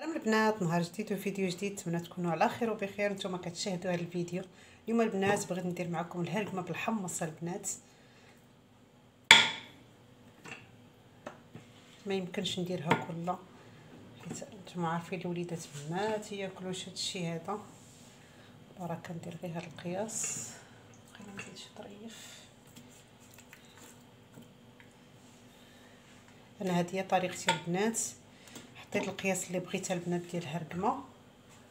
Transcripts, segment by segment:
سلام البنات، نهار جديد وفيديو جديد. نتمنى تكونوا على خير وبخير. نتوما كتشاهدوا هذا الفيديو. اليوم البنات بغيت ندير معكم الهرقمه بالحمص. البنات ما يمكنش نديرها كلها حيت نتوما عارفين الوليدات ما تياكلوش هذا الشيء هذا، راه كندير غير هذا القياس. خلينا نزيد شي طريف. انا هذه هي طريقتي البنات. حطيت القياس اللي بغيتها البنات ديال الهرقمه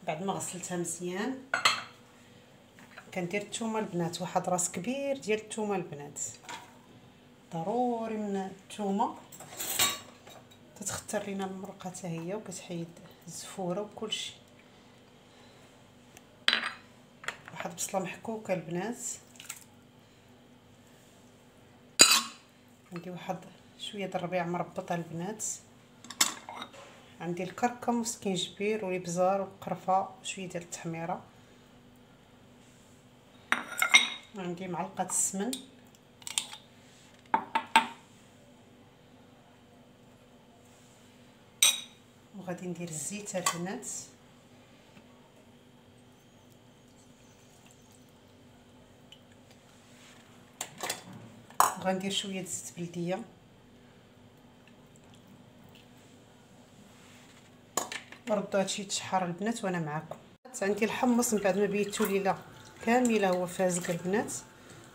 بعد ما غسلتها مزيان. كندير الثومه البنات، واحد راس كبير ديال الثومه البنات. ضروري من الثومه تتختر لينا المرقه حتى هي وكتحيد الزفوره وكلشي. واحد بصله محكوكه البنات. عندي واحد شويه د الربيع مربطه البنات. عندي الكركم والسكينجبير والابزار والقرفه وشويه ديال التحميره. عندي معلقه السمن، وغادي ندير الزيت البنات. وغندير شويه زيت بلديه. ردوا هادشي يتشحر البنات وانا معاكم. عندي الحمص من بعد ما بيتو ليله كامله هو فازق البنات،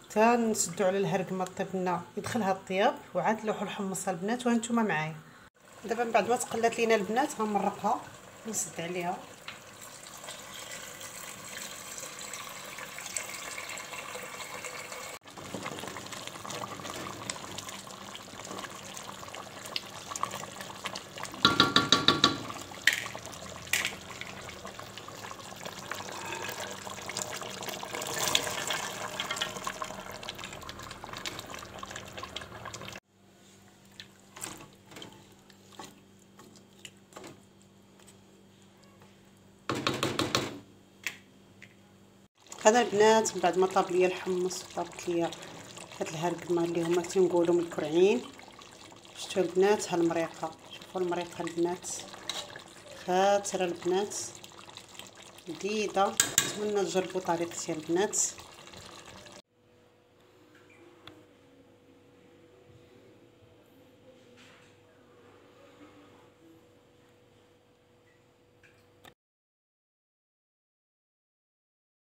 تنسدو على الهرقمه طيب لنا يدخلها الطياب وعاد نلوحو الحمص البنات وهانتوما معايا. دابا من بعد ما تقلات لينا البنات غنمرقها ونسد عليها. هذا البنات من بعد ما طاب ليا الحمص وطابت ليا هاد الهرقمه اللي هما تنقولوا مكرعين. شفتوا البنات هالمريقه، شوفوا المريقه البنات خاطره البنات جديده. نتمنى تجربوا طريقتي البنات.